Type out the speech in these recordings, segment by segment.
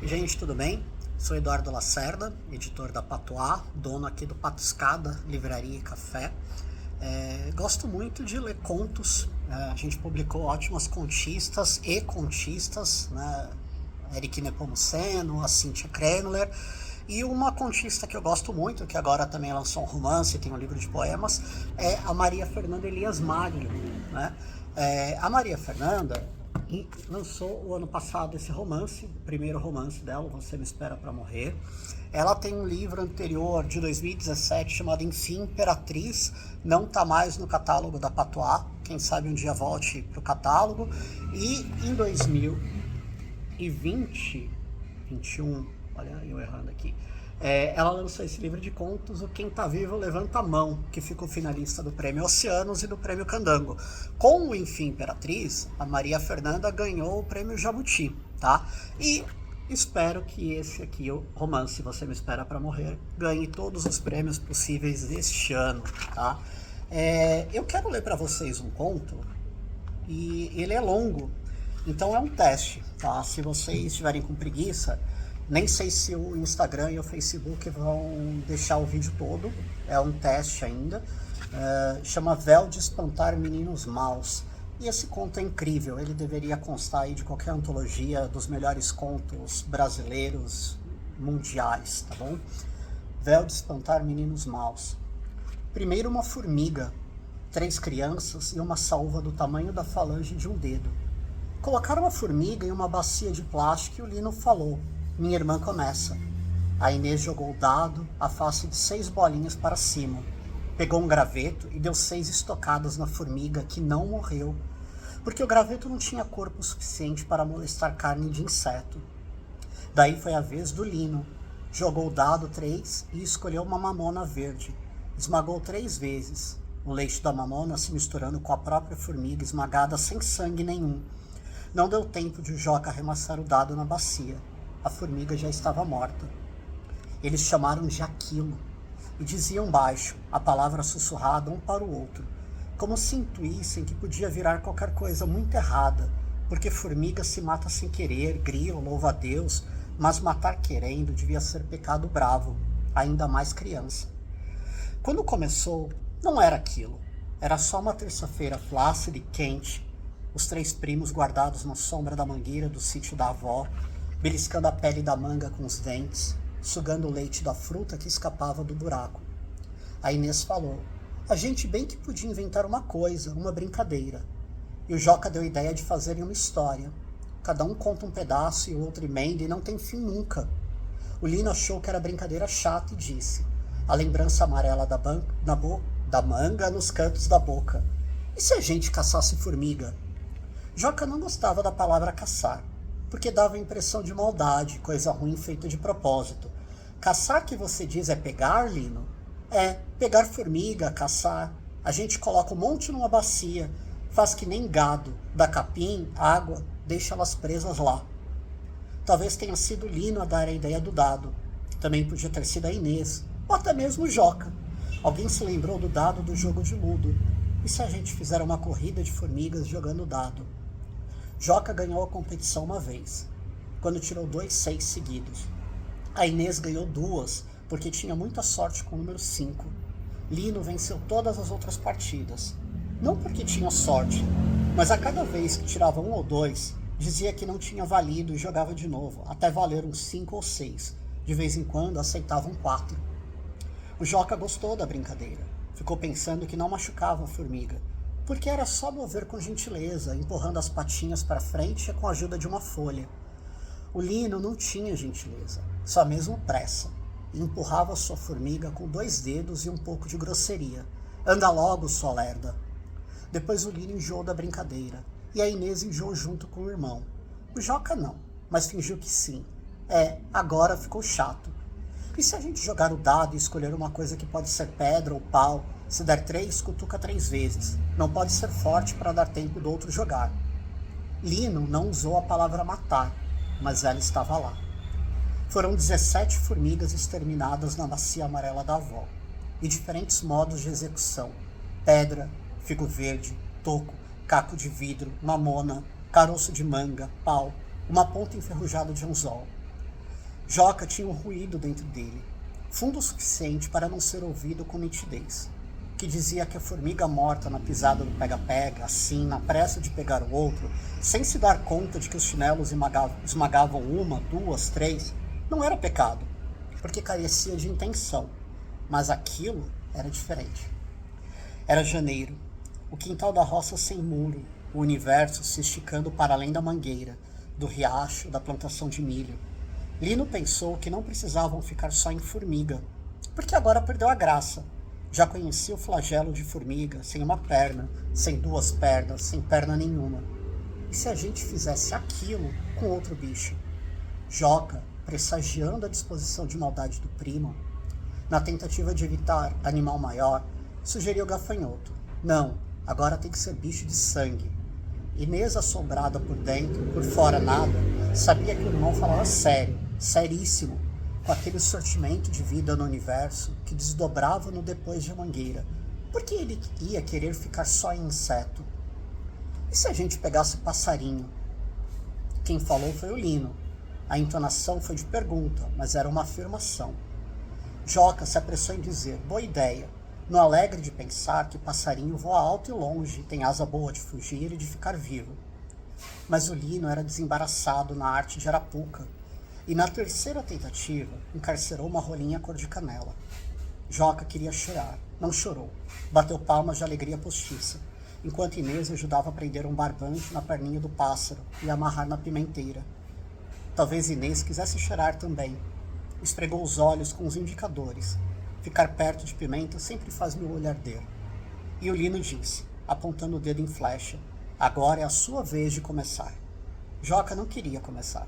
Gente, tudo bem? Sou Eduardo Lacerda, editor da Patois, dono aqui do Patuscada, livraria e café. Gosto muito de ler contos. A gente publicou ótimas contistas e contistas, né? Eric Nepomuceno, a Cíntia Krenler. E uma contista que eu gosto muito, que agora também lançou um romance, tem um livro de poemas, é a Maria Fernanda Elias Magno, né? A Maria Fernanda lançou o ano passado esse romance, o primeiro romance dela, Você Me Espera Pra Morrer. Ela tem um livro anterior, de 2017, chamado Enfim, Imperatriz, não está mais no catálogo da Patois, quem sabe um dia volte para o catálogo. E em 2020, 21, olha eu errando aqui, ela lançou esse livro de contos, O Quem Tá Vivo Levanta a Mão, que ficou finalista do Prêmio Oceanos e do Prêmio Candango. Com o Enfim Imperatriz, a Maria Fernanda ganhou o Prêmio Jabuti, tá? E espero que esse aqui, o romance Você Me Espera Pra Morrer, ganhe todos os prêmios possíveis deste ano, tá? Eu quero ler para vocês um conto, e ele é longo, então é um teste, tá? Se vocês estiverem com preguiça, nem sei se o Instagram e o Facebook vão deixar o vídeo todo, é um teste ainda. Chama Véu de Espantar Meninos Maus. E esse conto é incrível, ele deveria constar aí de qualquer antologia dos melhores contos brasileiros mundiais, tá bom? Véu de Espantar Meninos Maus. Primeiro uma formiga, 3 crianças e uma saúva do tamanho da falange de um dedo. Colocaram a formiga em uma bacia de plástico e o Lino falou: minha irmã começa. A Inês jogou o dado, a face de 6 bolinhas para cima. Pegou um graveto e deu 6 estocadas na formiga, que não morreu, porque o graveto não tinha corpo suficiente para molestar carne de inseto. Daí foi a vez do Lino. Jogou o dado 3 e escolheu uma mamona verde. Esmagou 3 vezes, o leite da mamona se misturando com a própria formiga esmagada sem sangue nenhum. Não deu tempo de o Joca arremessar o dado na bacia. A formiga já estava morta. Eles chamaram de aquilo e diziam baixo, a palavra sussurrada um para o outro, como se intuíssem que podia virar qualquer coisa muito errada, porque formiga se mata sem querer, grilo, louva a Deus, mas matar querendo devia ser pecado bravo, ainda mais criança. Quando começou, não era aquilo. Era só uma terça-feira flácida e quente, os 3 primos guardados na sombra da mangueira do sítio da avó, beliscando a pele da manga com os dentes, sugando o leite da fruta que escapava do buraco. A Inês falou: a gente bem que podia inventar uma coisa, uma brincadeira. E o Joca deu a ideia de fazerem uma história. Cada um conta um pedaço e o outro emenda e não tem fim nunca. O Lino achou que era brincadeira chata e disse: a lembrança amarela da manga nos cantos da boca. E se a gente caçasse formiga? Joca não gostava da palavra caçar, porque dava a impressão de maldade, coisa ruim feita de propósito. Caçar que você diz é pegar, Lino? Pegar formiga, caçar. A gente coloca um monte numa bacia, faz que nem gado, dá capim, água, deixa elas presas lá. Talvez tenha sido Lino a dar a ideia do dado. Também podia ter sido a Inês, ou até mesmo o Joca. Alguém se lembrou do dado do jogo de ludo. E se a gente fizer uma corrida de formigas jogando dado? Joca ganhou a competição uma vez, quando tirou 2 6 seguidos. A Inês ganhou 2, porque tinha muita sorte com o número 5. Lino venceu todas as outras partidas. Não porque tinha sorte, mas a cada vez que tirava 1 ou 2, dizia que não tinha valido e jogava de novo, até valer uns 5 ou 6. De vez em quando aceitava um 4. O Joca gostou da brincadeira. Ficou pensando que não machucava a formiga, porque era só mover com gentileza, empurrando as patinhas para frente com a ajuda de uma folha. O Lino não tinha gentileza, só mesmo pressa, e empurrava sua formiga com 2 dedos e um pouco de grosseria. Anda logo, sua lerda. Depois o Lino enjoou da brincadeira, e a Inês enjoou junto com o irmão. O Joca não, mas fingiu que sim. Agora ficou chato. E se a gente jogar o dado e escolher uma coisa que pode ser pedra ou pau? Se der 3, cutuca 3 vezes. Não pode ser forte para dar tempo do outro jogar. Lino não usou a palavra matar, mas ela estava lá. Foram 17 formigas exterminadas na bacia amarela da avó, e diferentes modos de execução: pedra, figo verde, toco, caco de vidro, mamona, caroço de manga, pau, uma ponta enferrujada de anzol. Joca tinha um ruído dentro dele, fundo o suficiente para não ser ouvido com nitidez, que dizia que a formiga morta na pisada do pega-pega, assim, na pressa de pegar o outro, sem se dar conta de que os chinelos esmagavam uma, duas, três, não era pecado, porque carecia de intenção, mas aquilo era diferente. Era janeiro, o quintal da roça sem muro, o universo se esticando para além da mangueira, do riacho, da plantação de milho. Lino pensou que não precisavam ficar só em formiga, porque agora perdeu a graça. Já conhecia o flagelo de formiga, sem uma perna, sem duas pernas, sem perna nenhuma. E se a gente fizesse aquilo com outro bicho? Joca, pressagiando a disposição de maldade do primo, na tentativa de evitar animal maior, sugeriu o gafanhoto. Não, agora tem que ser bicho de sangue. Inês, assombrada por dentro, por fora nada, sabia que o irmão falava sério, seríssimo, com aquele sortimento de vida no universo que desdobrava no depois de mangueira. Por que ele ia querer ficar só em inseto? E se a gente pegasse passarinho? Quem falou foi o Lino. A entonação foi de pergunta, mas era uma afirmação. Joca se apressou em dizer, boa ideia, no alegre de pensar que passarinho voa alto e longe, tem asa boa de fugir e de ficar vivo. Mas o Lino era desembaraçado na arte de arapuca, e na terceira tentativa encarcerou uma rolinha cor de canela. Joca queria chorar, não chorou, bateu palmas de alegria postiça, enquanto Inês ajudava a prender um barbante na perninha do pássaro e amarrar na pimenteira. Talvez Inês quisesse chorar também. Esfregou os olhos com os indicadores. Ficar perto de pimenta sempre faz meu olho arder. E o Lino disse, apontando o dedo em flecha, agora é a sua vez de começar. Joca não queria começar,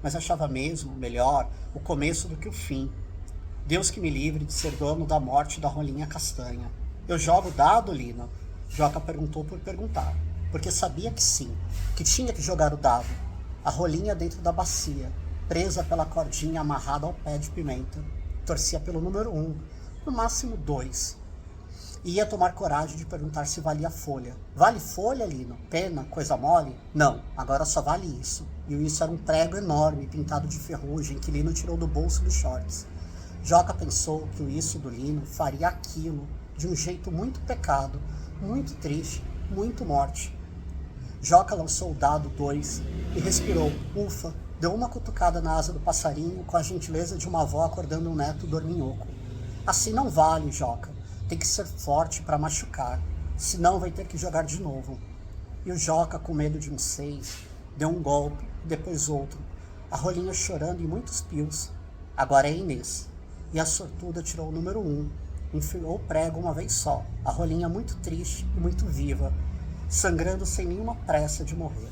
mas achava mesmo melhor o começo do que o fim. Deus que me livre de ser dono da morte da rolinha castanha. Eu jogo dado, Lino? Joca perguntou por perguntar, porque sabia que sim, que tinha que jogar o dado. A rolinha dentro da bacia, presa pela cordinha amarrada ao pé de pimenta. Torcia pelo número 1, no máximo 2. Ia tomar coragem de perguntar se valia folha. Vale folha, Lino? Pena? Coisa mole? Não, agora só vale isso. E isso era um prego enorme, pintado de ferrugem, que Lino tirou do bolso dos shorts. Joca pensou que o isso do Lino faria aquilo de um jeito muito pecado, muito triste, muito morte. Joca lançou o dado 2 e respirou. Ufa, deu uma cutucada na asa do passarinho com a gentileza de uma avó acordando um neto dorminhoco. Assim não vale, Joca. Tem que ser forte para machucar, senão vai ter que jogar de novo. E o Joca, com medo de um 6, deu um golpe, depois outro. A rolinha chorando em muitos pios. Agora é Inês. E a sortuda tirou o número 1. Enfiou o prego uma vez só. A rolinha muito triste e muito viva, sangrando sem nenhuma pressa de morrer.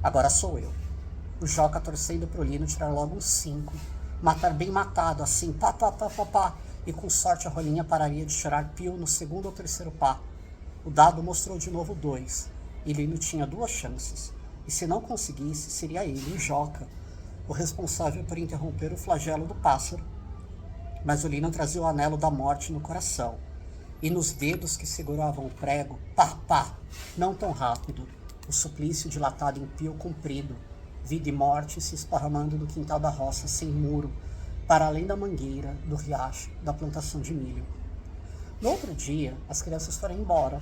Agora sou eu. O Joca torcendo pro Lino tirar logo um 5. Matar bem matado, assim, pá, pá, pá, pá, pá. E com sorte a rolinha pararia de chorar pio no segundo ou terceiro pá. O dado mostrou de novo 2. E Lino tinha 2 chances. E se não conseguisse, seria ele, o Joca, o responsável por interromper o flagelo do pássaro. Mas o Lino trazia o anelo da morte no coração. E nos dedos que seguravam o prego, pá, pá, não tão rápido, o suplício dilatado em pio comprido, vida e morte se esparramando no quintal da roça sem muro, para além da mangueira, do riacho, da plantação de milho. No outro dia, as crianças foram embora.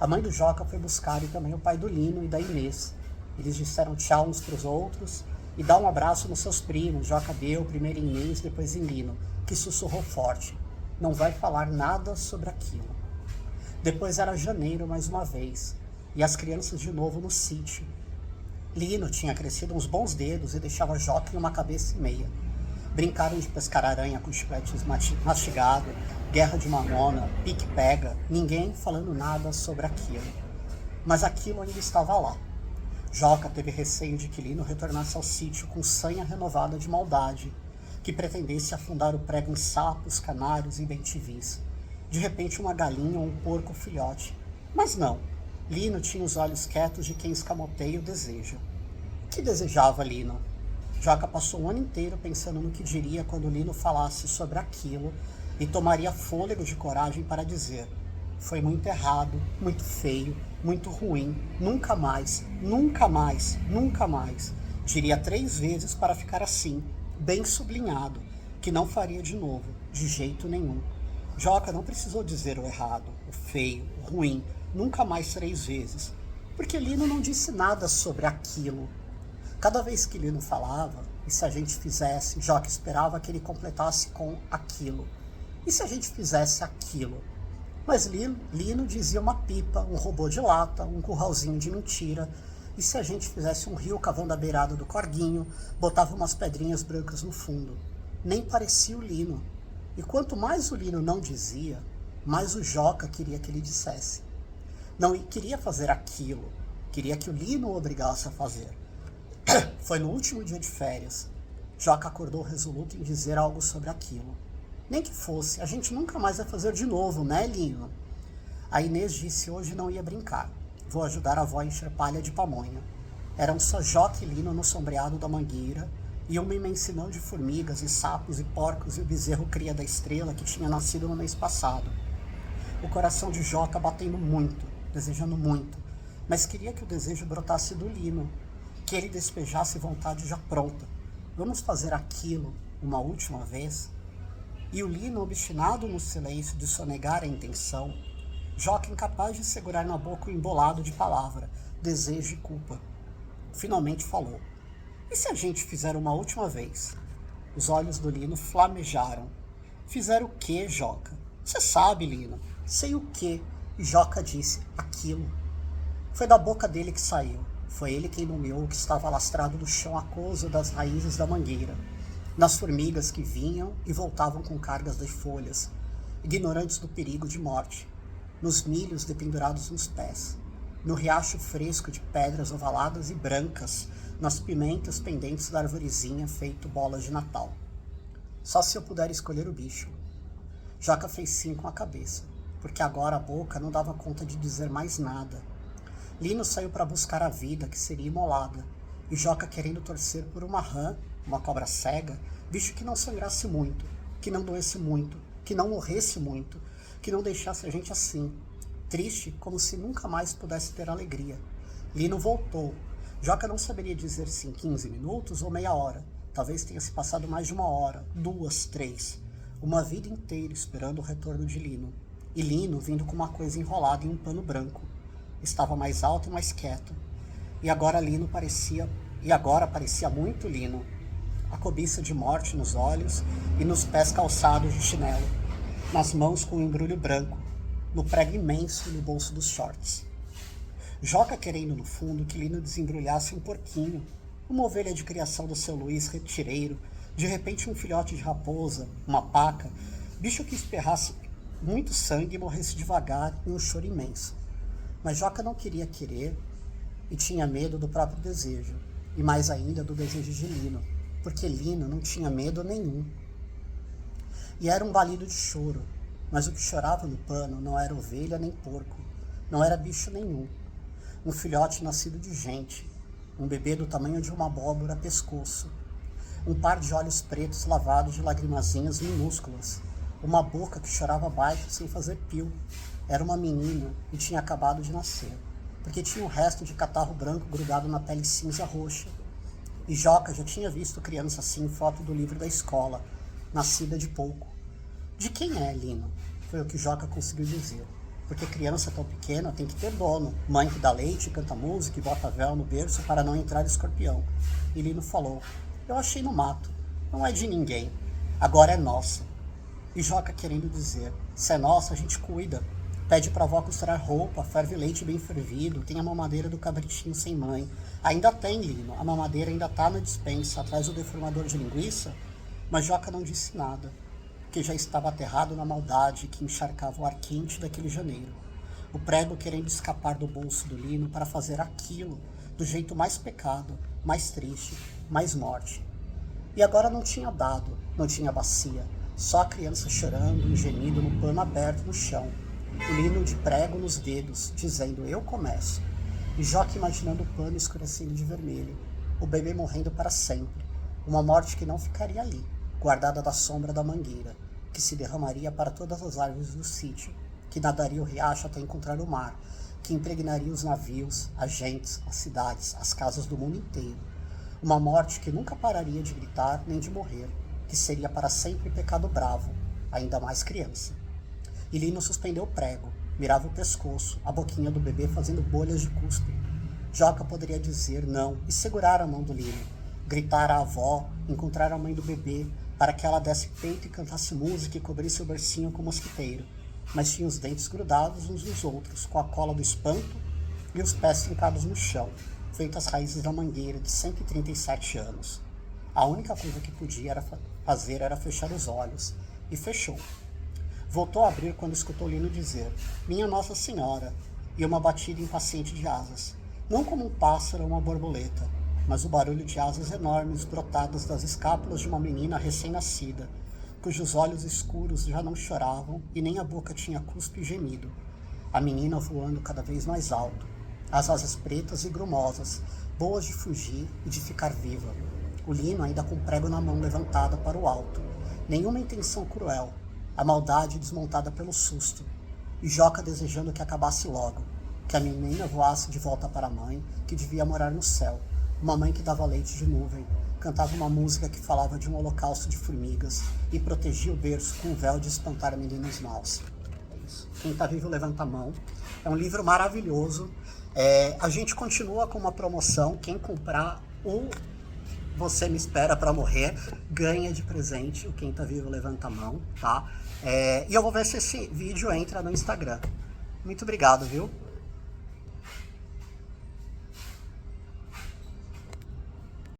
A mãe do Joca foi buscar e também o pai do Lino e da Inês. Eles disseram tchau uns para os outros e dá um abraço nos seus primos. Joca deu primeiro em Inês, depois em Lino, que sussurrou forte. Não vai falar nada sobre aquilo. Depois era janeiro mais uma vez, e as crianças de novo no sítio. Lino tinha crescido uns bons dedos e deixava Joca em uma cabeça e meia. Brincaram de pescar aranha com chicletes mastigado, guerra de mamona, pique-pega, ninguém falando nada sobre aquilo. Mas aquilo ainda estava lá. Joca teve receio de que Lino retornasse ao sítio com sanha renovada de maldade, que pretendesse afundar o prego em sapos, canários e bentivis. De repente uma galinha ou um porco filhote. Mas não, Lino tinha os olhos quietos de quem escamoteia o desejo. O que desejava Lino? Joca passou o ano inteiro pensando no que diria quando Lino falasse sobre aquilo e tomaria fôlego de coragem para dizer: foi muito errado, muito feio, muito ruim, nunca mais, nunca mais, nunca mais. Diria 3 vezes para ficar assim, bem sublinhado, que não faria de novo, de jeito nenhum. Joca não precisou dizer o errado, o feio, o ruim, nunca mais 3 vezes, porque Lino não disse nada sobre aquilo. Cada vez que Lino falava, e se a gente fizesse, Joca esperava que ele completasse com aquilo. E se a gente fizesse aquilo? Mas Lino dizia uma pipa, um robô de lata, um curralzinho de mentira. E se a gente fizesse um rio cavando a beirada do corguinho, botava umas pedrinhas brancas no fundo. Nem parecia o Lino. E quanto mais o Lino não dizia, mais o Joca queria que ele dissesse. Não queria fazer aquilo, queria que o Lino o obrigasse a fazer. Foi no último dia de férias. Joca acordou resoluto em dizer algo sobre aquilo. Nem que fosse, a gente nunca mais vai fazer de novo, né, Lino? A Inês disse hoje não ia brincar. Vou ajudar a avó a encher palha de pamonha. Eram só Joca e Lino no sombreado da mangueira e uma imensidão de formigas e sapos e porcos e o bezerro cria da estrela que tinha nascido no mês passado. O coração de Joca batendo muito, desejando muito, mas queria que o desejo brotasse do Lino, que ele despejasse vontade já pronta. Vamos fazer aquilo uma última vez? E o Lino, obstinado no silêncio de sonegar a intenção, Joca incapaz de segurar na boca o embolado de palavra, desejo e culpa. Finalmente falou. E se a gente fizer uma última vez? Os olhos do Lino flamejaram. Fizeram o quê, Joca? Você sabe, Lino. Sei o quê. E Joca disse, aquilo. Foi da boca dele que saiu. Foi ele quem nomeou o que estava lastrado no chão aquoso das raízes da mangueira, nas formigas que vinham e voltavam com cargas de folhas, ignorantes do perigo de morte, nos milhos dependurados nos pés, no riacho fresco de pedras ovaladas e brancas, nas pimentas pendentes da arvorezinha feito bolas de Natal. Só se eu puder escolher o bicho. Joca fez sim com a cabeça, porque agora a boca não dava conta de dizer mais nada. Lino saiu para buscar a vida, que seria imolada, e Joca querendo torcer por uma rã, uma cobra cega, bicho que não sangrasse muito, que não doesse muito, que não morresse muito, que não deixasse a gente assim, triste, como se nunca mais pudesse ter alegria. Lino voltou. Joca não saberia dizer se em 15 minutos ou meia hora. Talvez tenha se passado mais de 1 hora, 2, 3. Uma vida inteira esperando o retorno de Lino. E Lino vindo com uma coisa enrolada em um pano branco. Estava mais alto e mais quieto. E agora parecia muito Lino. A cobiça de morte nos olhos e nos pés calçados de chinelo. Nas mãos com um embrulho branco. No prego imenso no bolso dos shorts. Joca querendo, no fundo, que Lino desembrulhasse um porquinho, uma ovelha de criação do seu Luiz retireiro, de repente um filhote de raposa, uma paca, bicho que esperrasse muito sangue e morresse devagar em um choro imenso. Mas Joca não queria querer e tinha medo do próprio desejo, e mais ainda do desejo de Lino, porque Lino não tinha medo nenhum. E era um balido de choro, mas o que chorava no pano não era ovelha nem porco, não era bicho nenhum. Um filhote nascido de gente, um bebê do tamanho de uma abóbora a pescoço, um par de olhos pretos lavados de lagrimazinhas minúsculas, uma boca que chorava baixo sem fazer pio. Era uma menina e tinha acabado de nascer, porque tinha um resto de catarro branco grudado na pele cinza roxa. E Joca já tinha visto criança assim em foto do livro da escola, nascida de pouco. De quem é, Lino? Foi o que Joca conseguiu dizer. Porque criança tão pequena tem que ter dono, mãe que dá leite, canta música e bota véu no berço para não entrar escorpião. E Lino falou, eu achei no mato, não é de ninguém, agora é nossa. E Joca querendo dizer, se é nossa a gente cuida, pede pra avó costurar roupa, ferve leite bem fervido, tem a mamadeira do cabritinho sem mãe. Ainda tem, Lino, a mamadeira ainda tá na despensa, atrás do deformador de linguiça. Mas Joca não disse nada, que já estava aterrado na maldade que encharcava o ar quente daquele janeiro. O prego querendo escapar do bolso do Lino para fazer aquilo, do jeito mais pecado, mais triste, mais morte. E agora não tinha dado, não tinha bacia, só a criança chorando, um gemido no pano aberto no chão. O Lino de prego nos dedos, dizendo, eu começo. E Joca imaginando o pano escurecendo de vermelho, o bebê morrendo para sempre, uma morte que não ficaria ali, guardada da sombra da mangueira, que se derramaria para todas as árvores do sítio, que nadaria o riacho até encontrar o mar, que impregnaria os navios, as gentes, as cidades, as casas do mundo inteiro. Uma morte que nunca pararia de gritar nem de morrer, que seria para sempre pecado bravo, ainda mais criança. E Lino suspendeu o prego, mirava o pescoço, a boquinha do bebê fazendo bolhas de cuspe. Joca poderia dizer não e segurar a mão do Lino, gritar à avó, encontrar a mãe do bebê, para que ela desse peito e cantasse música e cobrisse o bercinho com mosquiteiro, mas tinha os dentes grudados uns nos outros, com a cola do espanto e os pés fincados no chão, feitas raízes da mangueira de 137 anos. A única coisa que podia fazer era fechar os olhos, e fechou. Voltou a abrir quando escutou Lino dizer, Minha Nossa Senhora, e uma batida impaciente de asas, não como um pássaro ou uma borboleta, mas o barulho de asas enormes brotadas das escápulas de uma menina recém-nascida, cujos olhos escuros já não choravam e nem a boca tinha cuspe e gemido. A menina voando cada vez mais alto, as asas pretas e grumosas, boas de fugir e de ficar viva. O Lino ainda com o prego na mão levantada para o alto. Nenhuma intenção cruel, a maldade desmontada pelo susto. E Joca desejando que acabasse logo, que a menina voasse de volta para a mãe, que devia morar no céu. Uma mãe que dava leite de nuvem, cantava uma música que falava de um holocausto de formigas e protegia o berço com um véu de espantar meninos maus. É isso. Quem está vivo levanta a mão. É um livro maravilhoso. A gente continua com uma promoção. Quem comprar o Você Me Espera Pra Morrer ganha de presente o Quem Tá Vivo Levanta a Mão, tá? E eu vou ver se esse vídeo entra no Instagram. Muito obrigado, viu?